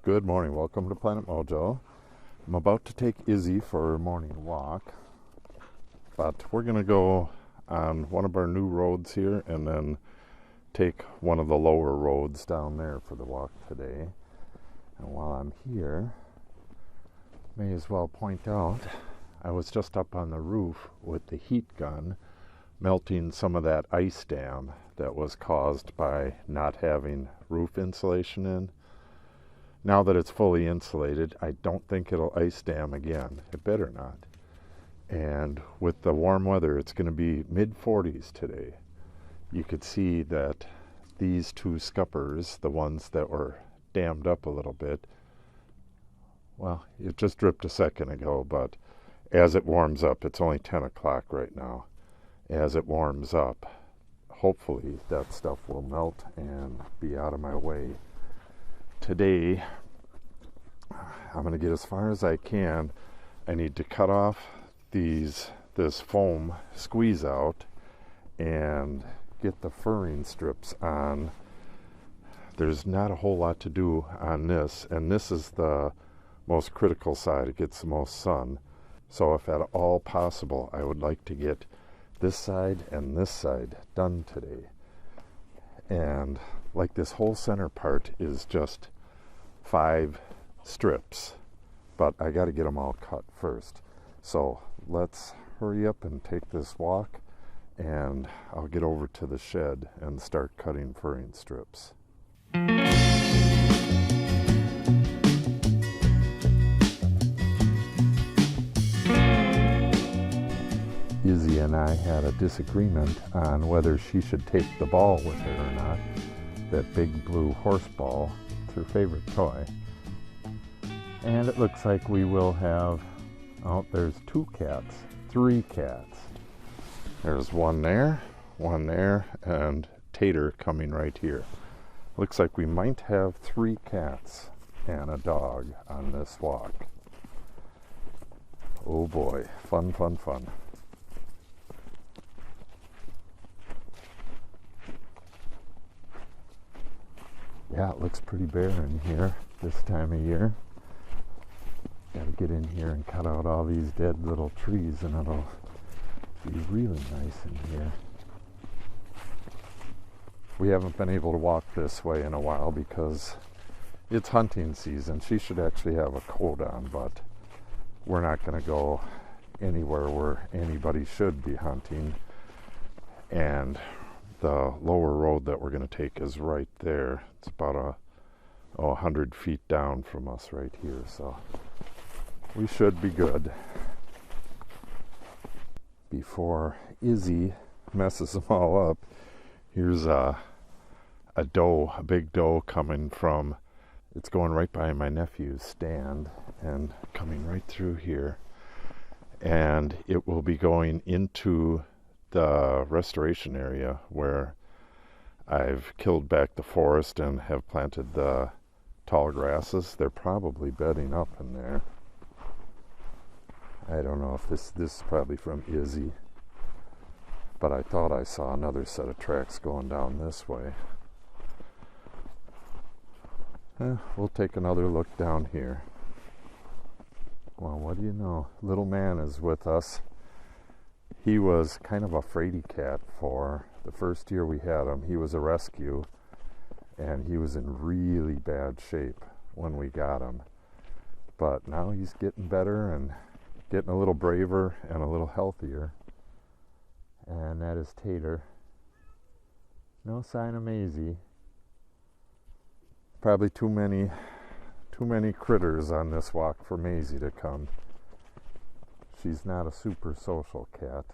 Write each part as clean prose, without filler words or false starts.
Good morning, welcome to Planet Mojo. I'm about to take Izzy for a morning walk, but we're going to go on one of our new roads here and then take one of the lower roads down there for the walk today. And while I'm here, may as well point out, I was just up on the roof with the heat gun melting some of that ice dam that was caused by not having roof insulation in. Now that it's fully insulated, I don't think it'll ice dam again. It better not. And with the warm weather, it's going to be mid-40s today. You could see that these two scuppers, the ones that were dammed up a little bit, well, it just dripped a second ago, but as it warms up, it's only 10 o'clock right now. As it warms up, hopefully that stuff will melt and be out of my way. Today, I'm going to get as far as I can. I need to cut off this foam squeeze out and get the furring strips on. There's not a whole lot to do on this, and this is the most critical side. It gets the most sun. So if at all possible, I would like to get this side and this side done today. And like this whole center part is just 5 strips, but I got to get them all cut first. So let's hurry up and take this walk, and I'll get over to the shed and start cutting furring strips. Izzy and I had a disagreement on whether she should take the ball with her or not. That big blue horse ball. It's her favorite toy. And it looks like we will have, oh, there's 2 cats, 3 cats. There's one there, and Tater coming right here. Looks like we might have 3 cats and a dog on this walk. Oh boy, fun, fun, fun. Yeah, it looks pretty bare in here this time of year. Gotta get in here and cut out all these dead little trees, and it'll be really nice in here. We haven't been able to walk this way in a while because it's hunting season. She should actually have a coat on, but we're not going to go anywhere where anybody should be hunting. And the lower road that we're going to take is right there. It's about 100 feet down from us right here, so we should be good. Before Izzy messes them all up, here's a big doe coming from, it's going right by my nephew's stand and coming right through here. And it will be going into the restoration area where I've killed back the forest and have planted the tall grasses. They're probably bedding up in there. I don't know if this is probably from Izzy, but I thought I saw another set of tracks going down this way. We'll take another look down here. Well, what do you know? Little man is with us. He was kind of a fraidy cat for the first year we had him. He was a rescue, and he was in really bad shape when we got him. But now he's getting better and getting a little braver and a little healthier. And that is Tater. No sign of Maisie. Probably too many critters on this walk for Maisie to come. She's not a super social cat.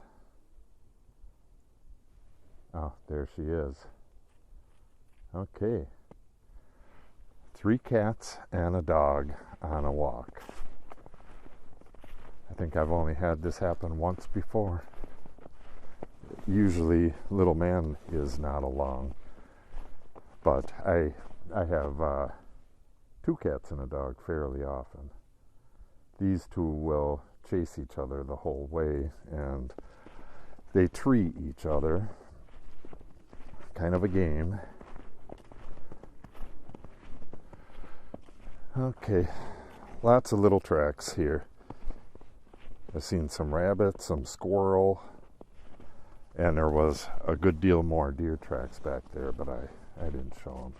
Oh, there she is. Okay. 3 cats and a dog on a walk. I think I've only had this happen once before. Usually little man is not along, but I have 2 cats and a dog fairly often. These 2 will chase each other the whole way, and they tree each other. Kind of a game. Okay, lots of little tracks here. I've seen some rabbits, some squirrel, and there was a good deal more deer tracks back there, but I didn't show them.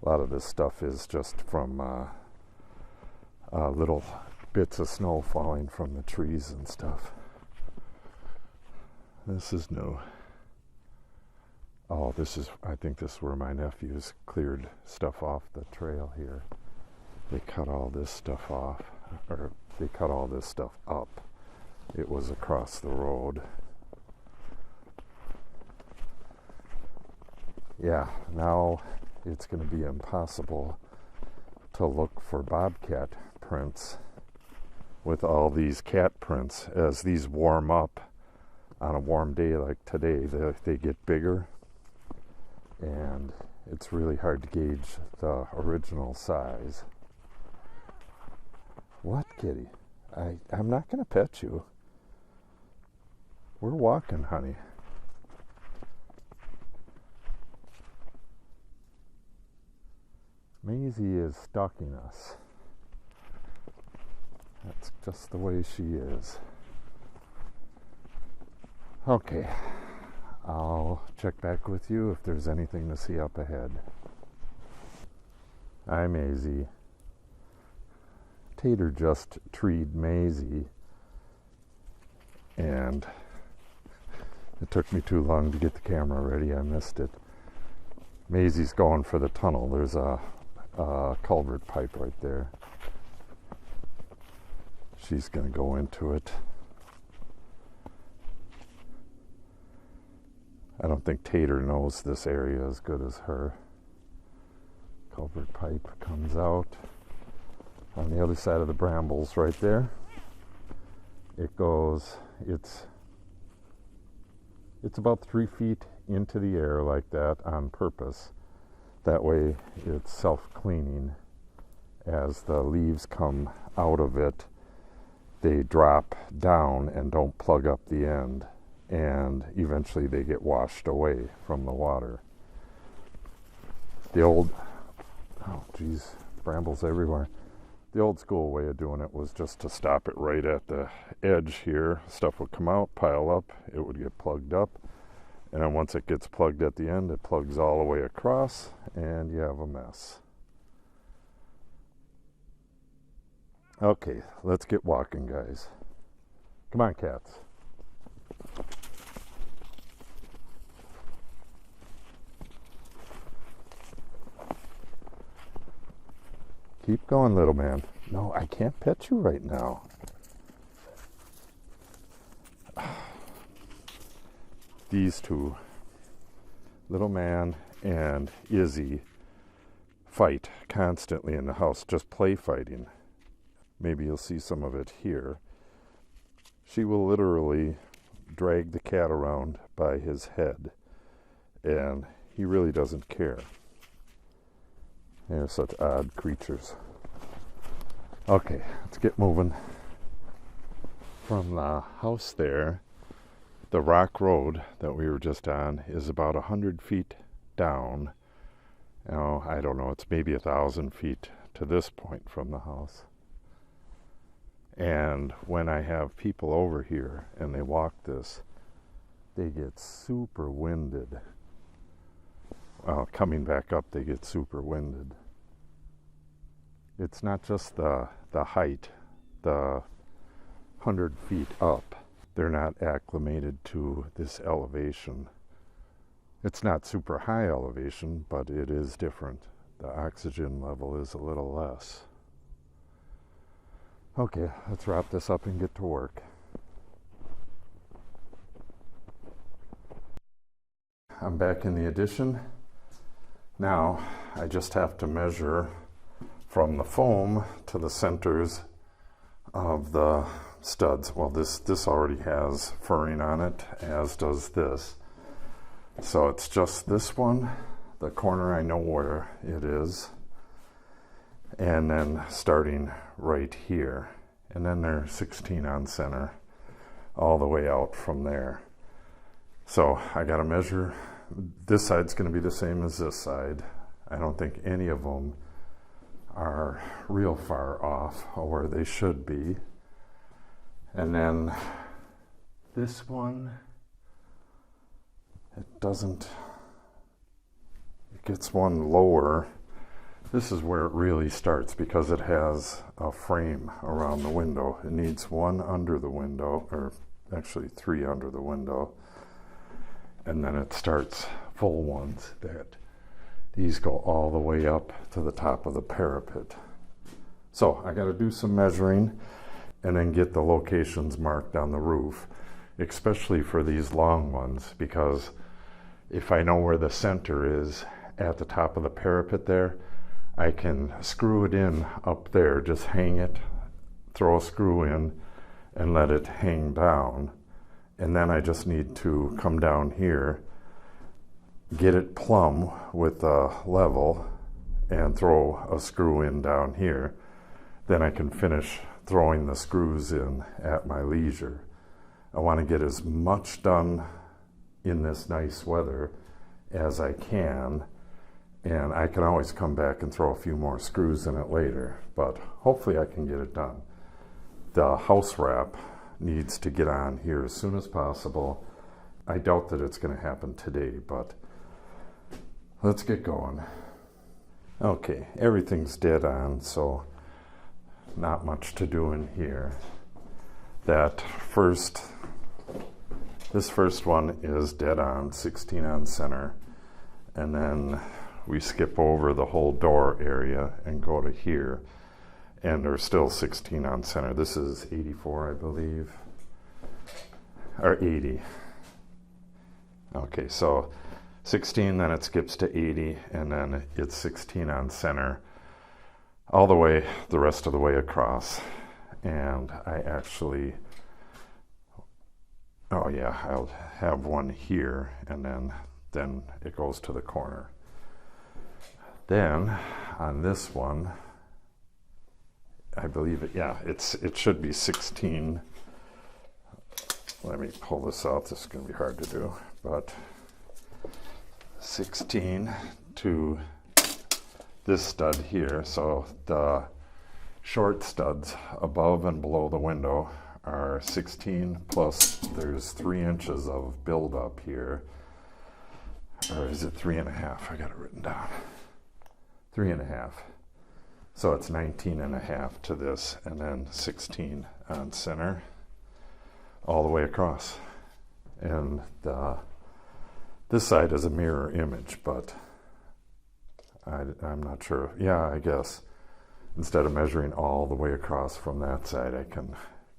A lot of this stuff is just from little bits of snow falling from the trees and stuff. This is new. Oh, I think this is where my nephews cleared stuff off the trail here. They cut all this stuff off, or they cut all this stuff up. It was across the road. Yeah, now it's going to be impossible to look for bobcat prints with all these cat prints. As these warm up on a warm day like today, they get bigger, and it's really hard to gauge the original size. What, kitty? I'm not going to pet you. We're walking, honey. Maisie is stalking us. That's just the way she is. Okay, I'll check back with you if there's anything to see up ahead. Hi, Maisie. Tater just treed Maisie, and it took me too long to get the camera ready. I missed it. Maisie's going for the tunnel. There's a culvert pipe right there. She's going to go into it. I don't think Tater knows this area as good as her. Culvert pipe comes out on the other side of the brambles right there. It goes, it's about 3 feet into the air like that on purpose. That way it's self-cleaning. As the leaves come out of it, they drop down and don't plug up the end, and eventually they get washed away from the water. The old, oh geez, brambles everywhere. The old school way of doing it was just to stop it right at the edge here. Stuff would come out, pile up, it would get plugged up, and then once it gets plugged at the end, it plugs all the way across, and you have a mess. Okay, let's get walking, guys. Come on, cats. Keep going, little man. No, I can't pet you right now. These two, little man and Izzy, fight constantly in the house, just play fighting. Maybe you'll see some of it here. She will literally drag the cat around by his head, and he really doesn't care. They're such odd creatures. Okay, let's get moving. From the house there, the rock road that we were just on is about 100 feet down. Oh, I don't know, it's maybe 1,000 feet to this point from the house. And when I have people over here and they walk this, they get super winded. Coming back up, they get super winded. It's not just the height, the 100 feet up. They're not acclimated to this elevation. It's not super high elevation, but it is different. The oxygen level is a little less. Okay, let's wrap this up and get to work. I'm back in the addition. Now, I just have to measure from the foam to the centers of the studs. Well, this already has furring on it, as does this. So it's just this one, the corner I know where it is, and then starting right here. And then they're 16 on center all the way out from there. So I got to measure. This side's going to be the same as this side. I don't think any of them are real far off where they should be. And then this one, it gets one lower. This is where it really starts because it has a frame around the window. It needs one under the window, or actually 3 under the window. And then it starts full ones that these go all the way up to the top of the parapet. So I got to do some measuring and then get the locations marked on the roof, especially for these long ones, because if I know where the center is at the top of the parapet there, I can screw it in up there, just hang it, throw a screw in, and let it hang down. And then I just need to come down here, get it plumb with a level, and throw a screw in down here. Then I can finish throwing the screws in at my leisure. I want to get as much done in this nice weather as I can, and I can always come back and throw a few more screws in it later, but hopefully I can get it done. The house wrap needs to get on here as soon as possible. I doubt that it's going to happen today, but let's get going. Okay, everything's dead on, so not much to do in here. This first one is dead on, 16 on center, and then we skip over the whole door area and go to here, and they're still 16 on center. This is 84, I believe, or 80. Okay, so 16, then it skips to 80, and then it's 16 on center all the way, the rest of the way across. And I actually, oh yeah, I'll have one here, and then it goes to the corner. Then on this one, I believe it should be 16. Let me pull this out. This is going to be hard to do, but 16 to this stud here. So the short studs above and below the window are 16, plus there's 3 inches of buildup here. Or is it 3.5? I got it written down. 3.5. So it's 19.5 to this, and then 16 on center all the way across. And this side is a mirror image, but I'm not sure. Yeah, I guess instead of measuring all the way across from that side, I can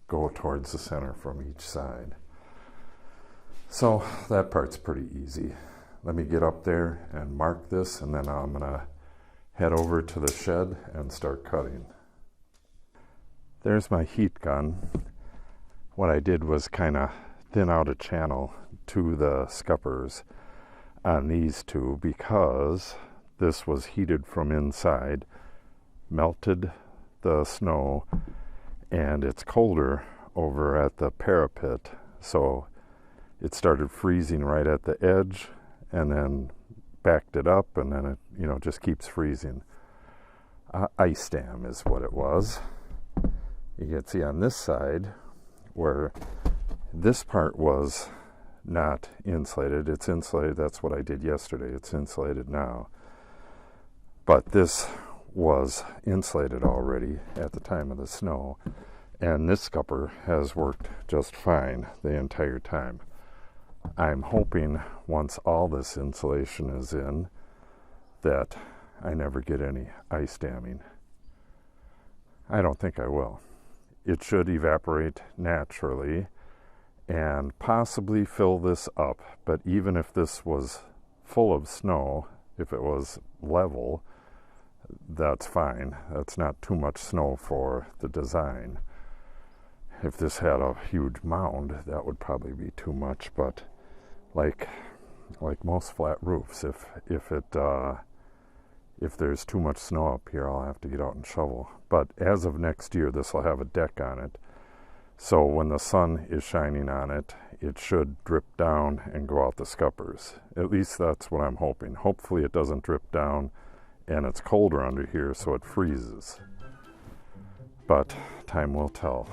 go towards the center from each side. So that part's pretty easy. Let me get up there and mark this, and then I'm gonna head over to the shed and start cutting. There's my heat gun. What I did was kind of thin out a channel to the scuppers on these two, because this was heated from inside, melted the snow, and it's colder over at the parapet, so it started freezing right at the edge and then backed it up, and then it just keeps freezing. Ice dam is what it was. You can see on this side where this part was not insulated. It's insulated. That's what I did yesterday. It's insulated now. But this was insulated already at the time of the snow, and this scupper has worked just fine the entire time. I'm hoping once all this insulation is in that I never get any ice damming. I don't think I will. It should evaporate naturally and possibly fill this up, but even if this was full of snow, if it was level, that's fine. That's not too much snow for the design. If this had a huge mound, that would probably be too much, but like most flat roofs, if there's too much snow up here, I'll have to get out and shovel. But as of next year, this will have a deck on it, so when the sun is shining on it, it should drip down and go out the scuppers. At least that's what I'm hoping. Hopefully it doesn't drip down and it's colder under here, so it freezes. But time will tell.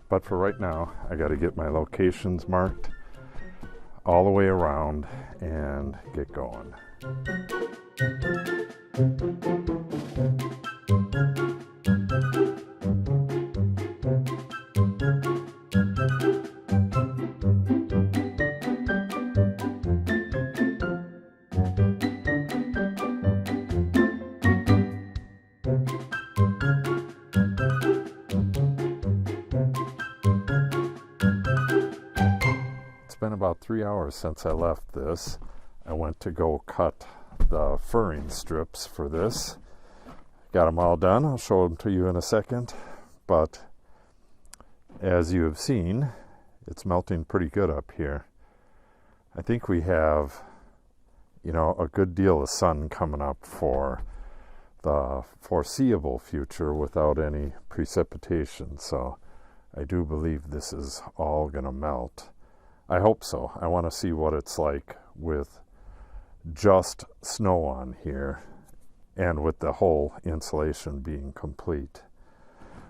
But for right now, I got to get my locations marked all the way around and get going. It's been about 3 hours since I left this. I went to go cut the furring strips for this. Got them all done. I'll show them to you in a second. But as you have seen, it's melting pretty good up here. I think we have, a good deal of sun coming up for the foreseeable future without any precipitation. So I do believe this is all going to melt. I hope so. I want to see what it's like with just snow on here and with the whole insulation being complete.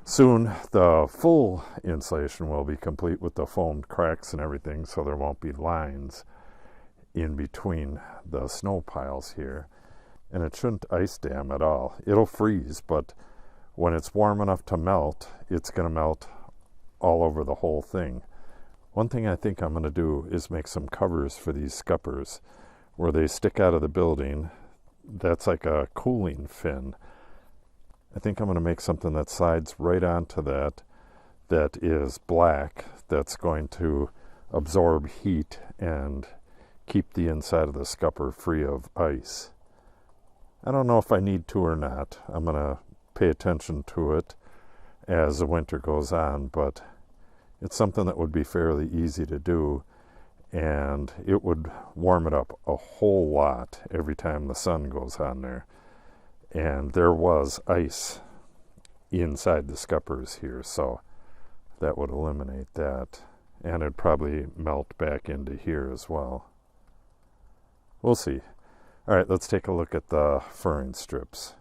Soon the full insulation will be complete with the foamed cracks and everything, so there won't be lines in between the snow piles here. And it shouldn't ice dam at all. It'll freeze, but when it's warm enough to melt, it's going to melt all over the whole thing. One thing I think I'm going to do is make some covers for these scuppers where they stick out of the building. That's like a cooling fin. I think I'm going to make something that slides right onto that is black, that's going to absorb heat and keep the inside of the scupper free of ice. I don't know if I need to or not. I'm going to pay attention to it as the winter goes on, but it's something that would be fairly easy to do, and it would warm it up a whole lot every time the sun goes on there. And there was ice inside the scuppers here, so that would eliminate that. And it'd probably melt back into here as well. We'll see. All right, let's take a look at the furring strips.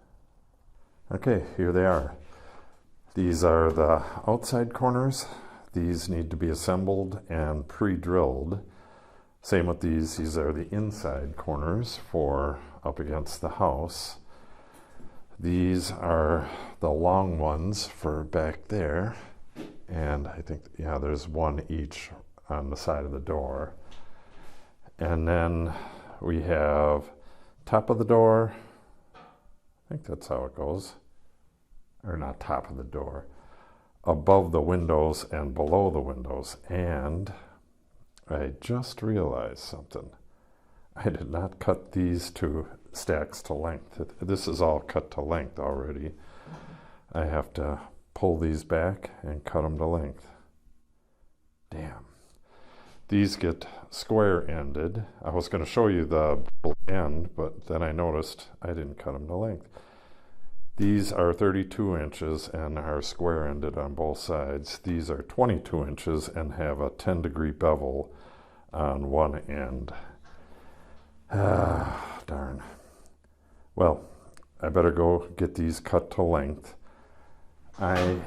Okay, here they are. These are the outside corners. These need to be assembled and pre-drilled. Same with these. These are the inside corners for up against the house. These are the long ones for back there. And I think, there's one each on the side of the door. And then we have top of the door. I think that's how it goes. Or not top of the door. Above the windows and below the windows. And I just realized something. I did not cut these two stacks to length. This is all cut to length already. I have to pull these back and cut them to length. Damn. These get square ended. I was going to show you the end, but then I noticed I didn't cut them to length. These are 32 inches and are square ended on both sides. These are 22 inches and have a 10-degree bevel on one end. Darn. Well, I better go get these cut to length. I'm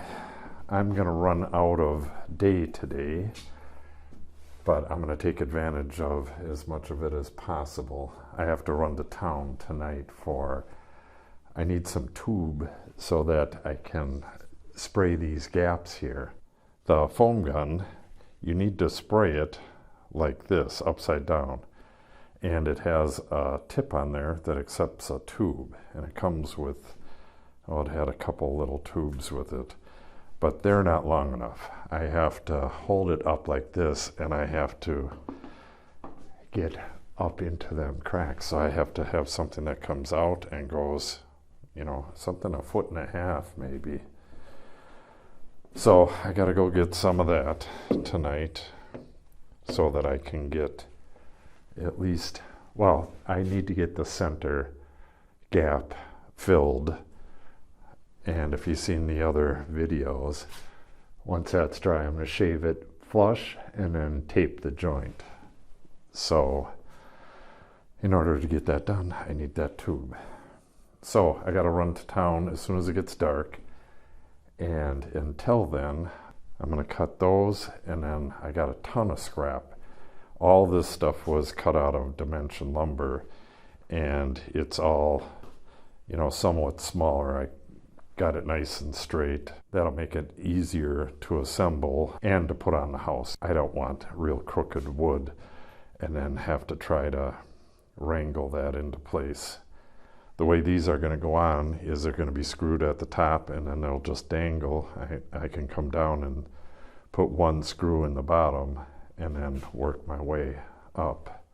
going to run out of day today, but I'm going to take advantage of as much of it as possible. I have to run to town tonight I need some tube so that I can spray these gaps here. The foam gun, you need to spray it like this, upside down. And it has a tip on there that accepts a tube. And it comes with, it had a couple little tubes with it. But they're not long enough. I have to hold it up like this, and I have to get up into them cracks. So I have to have something that comes out and goes, something 1.5 feet maybe. So I gotta go get some of that tonight so that I can get at least, I need to get the center gap filled. And if you've seen the other videos, once that's dry, I'm gonna shave it flush and then tape the joint. So in order to get that done, I need that tube. So I got to run to town as soon as it gets dark. And until then, I'm going to cut those, and then I got a ton of scrap. All this stuff was cut out of dimension lumber, and it's all, somewhat smaller. I got it nice and straight. That'll make it easier to assemble and to put on the house. I don't want real crooked wood and then have to try to wrangle that into place. The way these are going to go on is they're going to be screwed at the top, and then they'll just dangle. I can come down and put one screw in the bottom and then work my way up.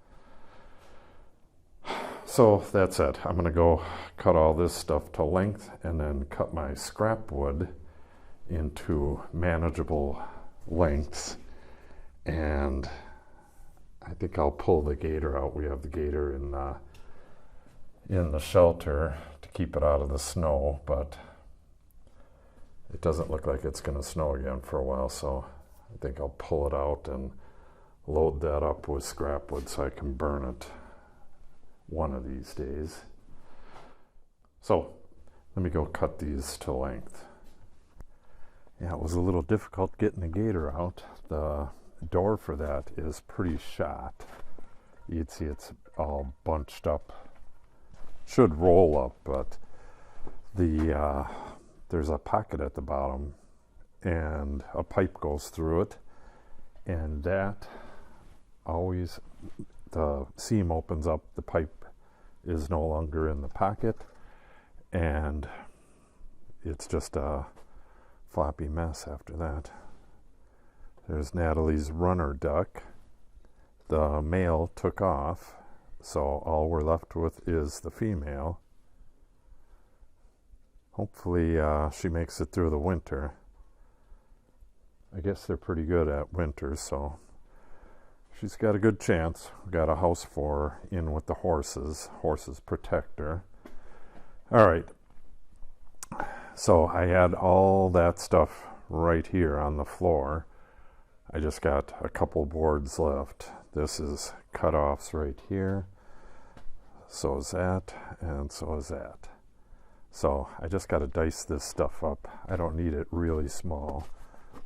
So that's it. I'm going to go cut all this stuff to length and then cut my scrap wood into manageable lengths. And I think I'll pull the gator out. We have the gator in the shelter to keep it out of the snow, but it doesn't look like it's going to snow again for a while, so I think I'll pull it out and load that up with scrap wood so I can burn it one of these days. So let me go cut these to length. Yeah, it was a little difficult getting the gator out. The door for that is pretty shot. You'd see it's all bunched up. Should roll up, but there's a pocket at the bottom and a pipe goes through it, and that always, the seam opens up, the pipe is no longer in the pocket, and it's just a floppy mess after that. There's Natalie's runner duck. The male took off, so all we're left with is the female. Hopefully she makes it through the winter. I guess they're pretty good at winter, so she's got a good chance. We got a house for her in with the horses. Horses protect her. All right. So I had all that stuff right here on the floor. I just got a couple boards left. This is cut-offs right here. So is that, and so is that. So I just got to dice this stuff up. I don't need it really small.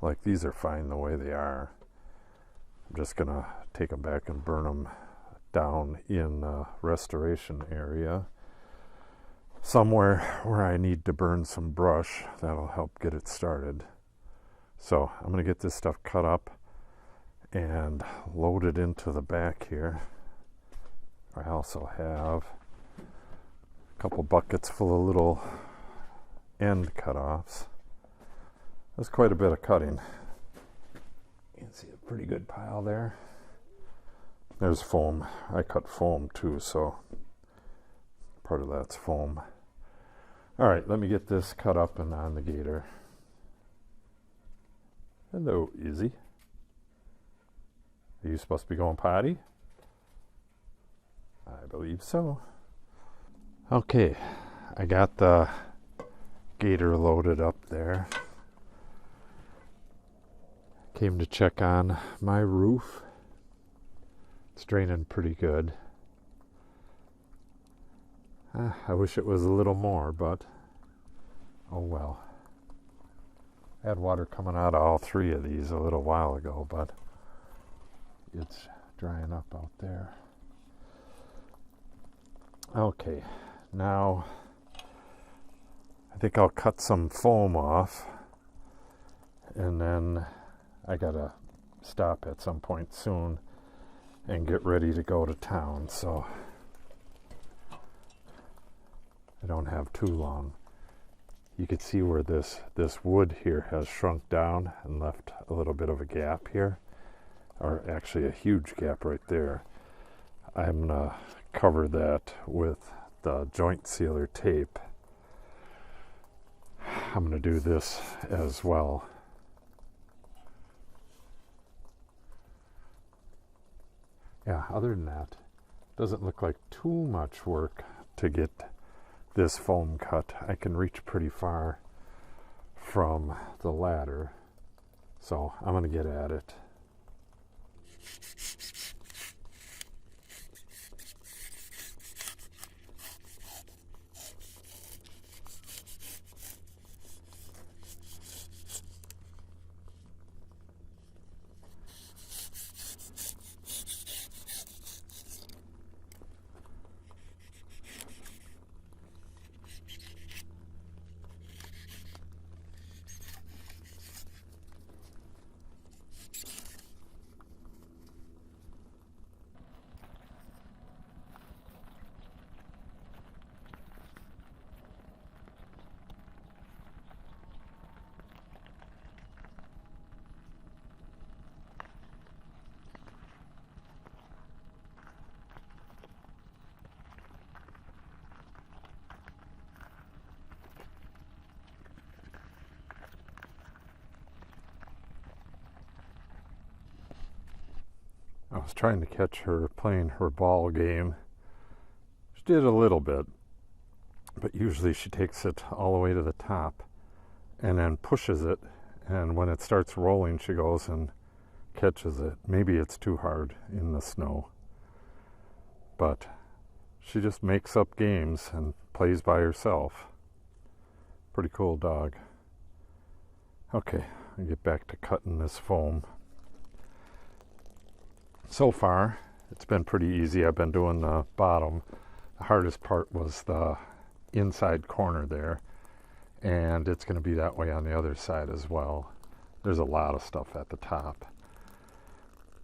Like, these are fine the way they are. I'm just going to take them back and burn them down in the restoration area. Somewhere where I need to burn some brush. That'll help get it started. So I'm going to get this stuff cut up and load it into the back here. I also have a couple buckets full of little end cut-offs. There's quite a bit of cutting. You can see a pretty good pile there. There's foam. I cut foam too, so part of that's foam. All right, let me get this cut up and on the gator. Hello, Izzy. Are you supposed to be going potty? I believe so. Okay, I got the gator loaded up there. Came to check on my roof. It's draining pretty good. I wish it was a little more, but oh well. I had water coming out of all three of these a little while ago, but it's drying up out there. Okay, now I think I'll cut some foam off, and then I gotta stop at some point soon and get ready to go to town, so I don't have too long. You can see where this wood here has shrunk down and left a little bit of a gap here, or actually a huge gap right there. I'm gonna cover that with the joint sealer tape. I'm gonna do this as well. Yeah, other than that, doesn't look like too much work to get this foam cut. I can reach pretty far from the ladder, so I'm going to get at it. was trying to catch her playing her ball game. She did a little bit, but usually she takes it all the way to the top and then pushes it, and when it starts rolling she goes and catches it. Maybe it's too hard in the snow, but she just makes up games and plays by herself. Pretty cool dog. Okay, I'll get back to cutting this foam. So far it's been pretty easy. I've been doing the bottom. The hardest part was the inside corner there, and it's going to be that way on the other side as well. There's a lot of stuff at the top.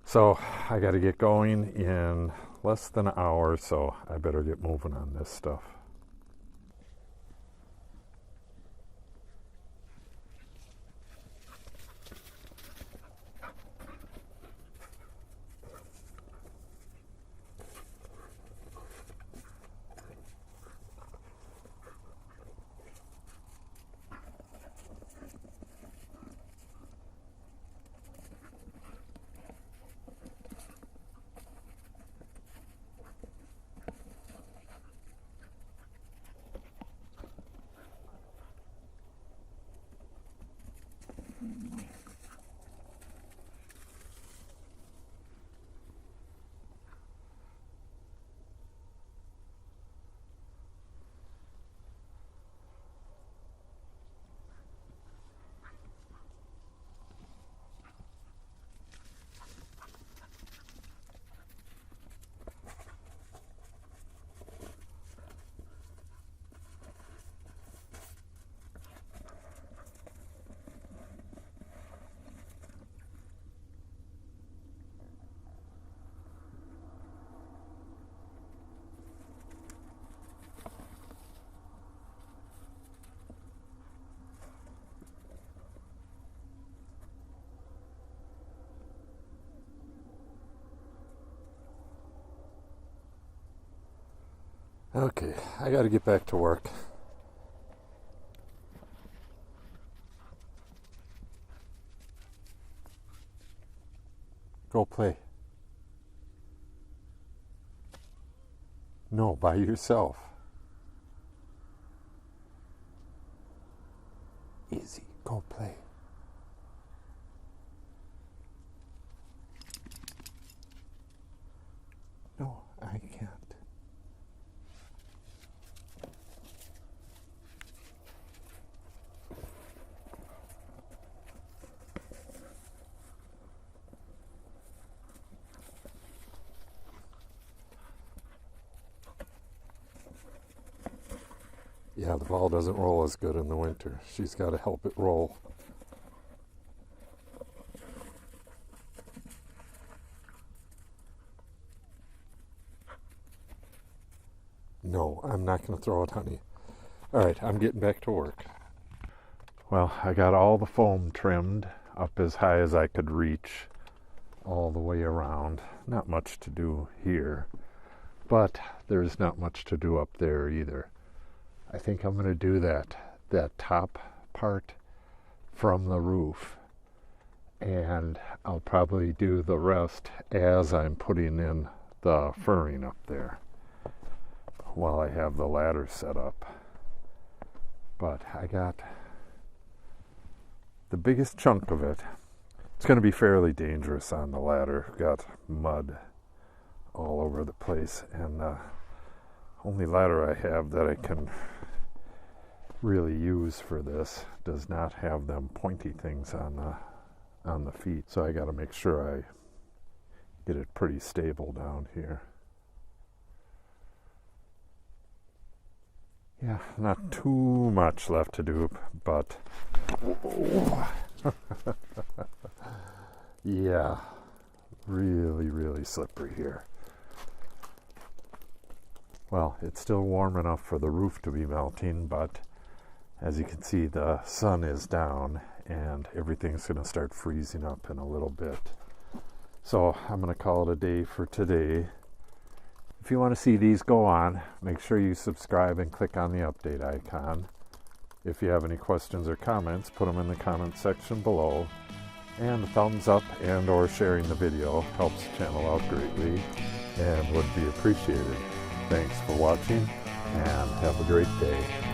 So I got to get going in less than an hour, so I better get moving on this stuff. Okay, I got to get back to work. Go play. No, by yourself. Izzy, go play. No, I can't. Yeah, the ball doesn't roll as good in the winter. She's got to help it roll. No, I'm not going to throw it, honey. All right, I'm getting back to work. Well, I got all the foam trimmed up as high as I could reach all the way around. Not much to do here, but there's not much to do up there either. I think I'm going to do that top part from the roof, and I'll probably do the rest as I'm putting in the furring up there while I have the ladder set up. But I got the biggest chunk of it. It's going to be fairly dangerous on the ladder. Got mud all over the place, and the only ladder I have that I can really use for this does not have them pointy things on the feet, so I got to make sure I get it pretty stable down here. Yeah, not too much left to do, but yeah, really slippery here. Well, it's still warm enough for the roof to be melting, but as you can see, the sun is down and everything's going to start freezing up in a little bit. So I'm going to call it a day for today. If you want to see these go on, make sure you subscribe and click on the update icon. If you have any questions or comments, put them in the comment section below. And a thumbs up and or sharing the video helps the channel out greatly and would be appreciated. Thanks for watching and have a great day.